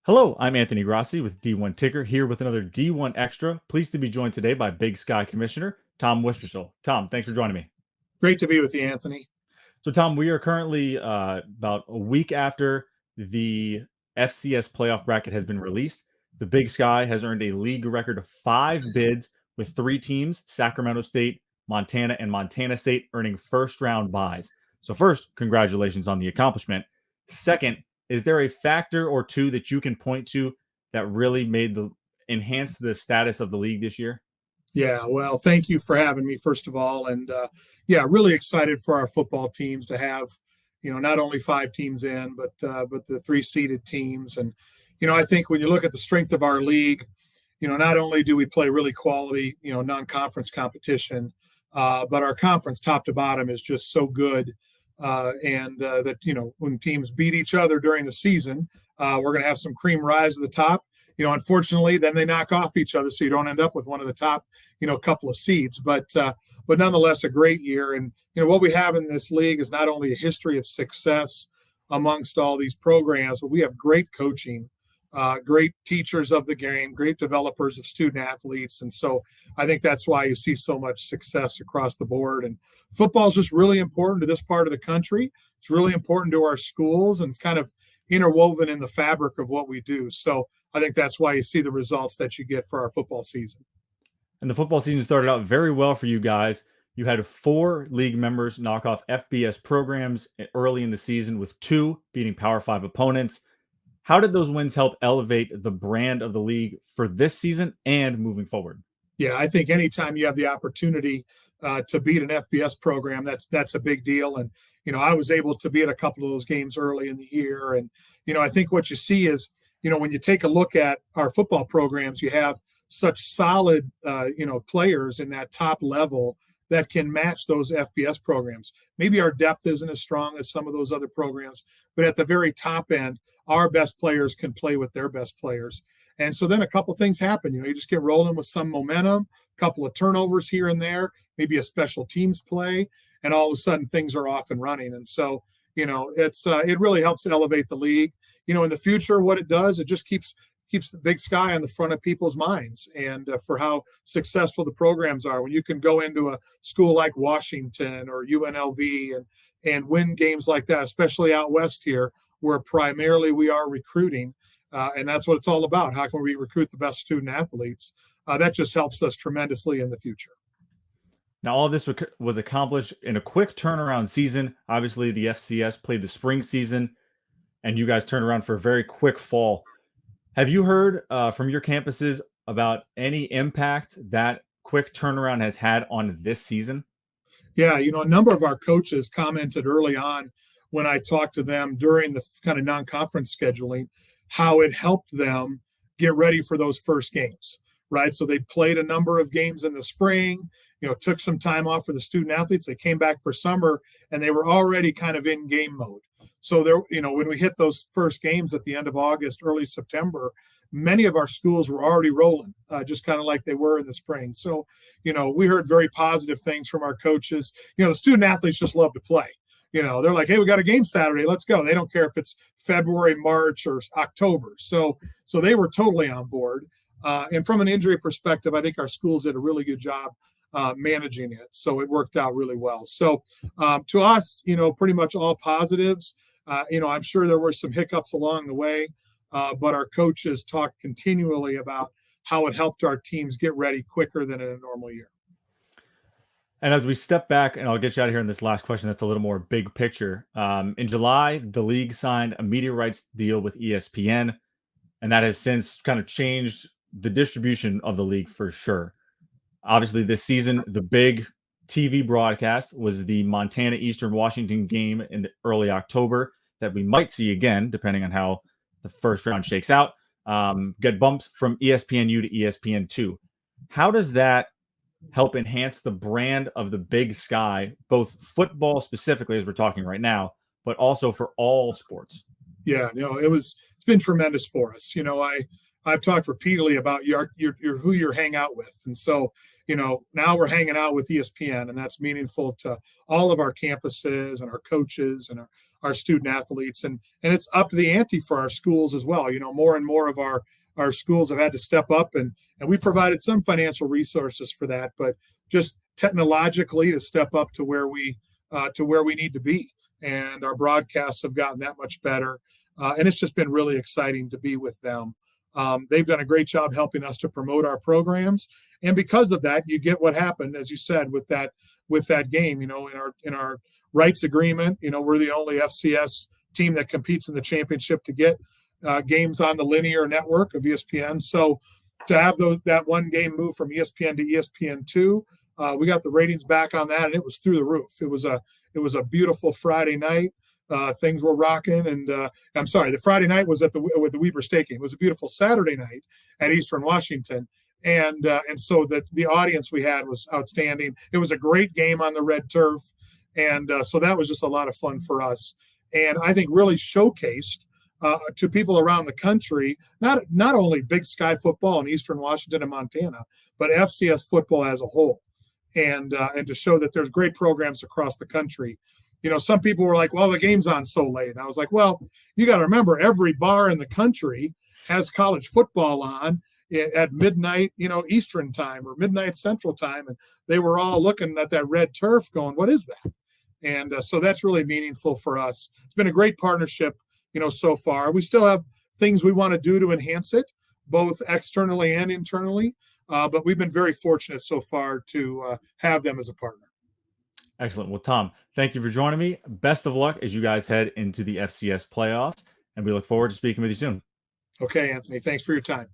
Hello, I'm Anthony Grassi with D1 Ticker here with another D1 Extra. Pleased to be joined today by Big Sky Commissioner Tom Wistrcill. Tom, thanks for joining me. Great to be with you, Anthony. So, Tom, we are currently about a week after the FCS Playoff bracket has been released. The Big Sky has earned a league record of 5 bids with 3 teams, Sacramento State, Montana, and Montana State, earning first-round buys. So first, congratulations on the accomplishment. Second, is there a factor or two that you can point to that really enhanced the status of the league this year? Yeah, well, thank you for having me, first of all. And really excited for our football teams to have, not only 5 teams in, but the 3 seeded teams. And, I think when you look at the strength of our league, not only do we play really quality, non-conference competition, but our conference top to bottom is just so good. That when teams beat each other during the season, we're going to have some cream rise to the top. Unfortunately, then they knock off each other, so you don't end up with one of the top, couple of seeds. But nonetheless, a great year. And what we have in this league is not only a history of success amongst all these programs, but we have great coaching, great teachers of the game, great developers of student athletes. And so I think that's why you see so much success across the board. And football is just really important to this part of the country. It's really important to our schools, and it's kind of interwoven in the fabric of what we do. So I think that's why you see the results that you get for our football season. And the football season started out very well for you guys. You had 4 league members knock off FBS programs early in the season, with 2 beating Power 5 opponents. How did those wins help elevate the brand of the league for this season and moving forward? Yeah, I think anytime you have the opportunity to beat an FBS program, that's a big deal. And, I was able to be at a couple of those games early in the year. And, I think what you see is, when you take a look at our football programs, you have such solid, players in that top level that can match those FBS programs. Maybe our depth isn't as strong as some of those other programs, but at the very top end, our best players can play with their best players. And so then a couple things happen. You just get rolling with some momentum, a couple of turnovers here and there, maybe a special teams play, and all of a sudden things are off and running. And so, it really helps elevate the league. In the future, what it does, it just keeps the Big Sky on the front of people's minds, and for how successful the programs are. When you can go into a school like Washington or UNLV and win games like that, especially out west here, where primarily we are recruiting, and that's what it's all about. How can we recruit the best student athletes? That just helps us tremendously in the future. Now, all of this was accomplished in a quick turnaround season. Obviously, the FCS played the spring season, and you guys turned around for a very quick fall. Have you heard from your campuses about any impact that quick turnaround has had on this season? Yeah, a number of our coaches commented early on when I talked to them during the kind of non-conference scheduling, how it helped them get ready for those first games, right? So they played a number of games in the spring, took some time off for the student athletes. They came back for summer, and they were already kind of in game mode. So there, when we hit those first games at the end of August, early September, many of our schools were already rolling, just kind of like they were in the spring. So, we heard very positive things from our coaches. The student athletes just love to play. They're like, hey, we got a game Saturday. Let's go. They don't care if it's February, March, or October. So they were totally on board. And from an injury perspective, I think our schools did a really good job managing it. So it worked out really well. So to us, pretty much all positives. I'm sure there were some hiccups along the way, but our coaches talked continually about how it helped our teams get ready quicker than in a normal year. And as we step back, and I'll get you out of here in this last question that's a little more big picture. In July, the league signed a media rights deal with ESPN, and that has since kind of changed the distribution of the league for sure. Obviously, this season, the big TV broadcast was the Montana Eastern Washington game in early October that we might see again, depending on how the first round shakes out, get bumped from ESPNU to ESPN2. How does that help enhance the brand of the Big Sky, both football specifically, as we're talking right now, but also for all sports? Yeah, it's been tremendous for us. I've talked repeatedly about your who you hang out with. And so, now we're hanging out with ESPN, and that's meaningful to all of our campuses and our coaches and our student athletes. And it's up to the ante for our schools as well. More and more of our schools have had to step up, and we provided some financial resources for that, but just technologically to step up to where we need to be. And our broadcasts have gotten that much better. And it's just been really exciting to be with them. They've done a great job helping us to promote our programs. And because of that, you get what happened, as you said, with that game, in our rights agreement, we're the only FCS team that competes in the championship to get games on the linear network of ESPN. So to have that one game move from ESPN to ESPN2, we got the ratings back on that, and it was through the roof. It was a beautiful Friday night. Things were rocking, and I'm sorry, the Friday night was with the Weber State game. It was a beautiful Saturday night at Eastern Washington, and so the audience we had was outstanding. It was a great game on the red turf, and so that was just a lot of fun for us, and I think really showcased to people around the country not only Big Sky football in Eastern Washington and Montana, but FCS football as a whole, and to show that there's great programs across the country. Some people were like, well, the game's on so late. And I was like, well, you got to remember, every bar in the country has college football on at midnight, Eastern time or midnight Central time. And they were all looking at that red turf going, what is that? And so that's really meaningful for us. It's been a great partnership, so far. We still have things we want to do to enhance it, both externally and internally. But we've been very fortunate so far to have them as a partner. Excellent. Well, Tom, thank you for joining me. Best of luck as you guys head into the FCS playoffs, and we look forward to speaking with you soon. Okay, Anthony. Thanks for your time.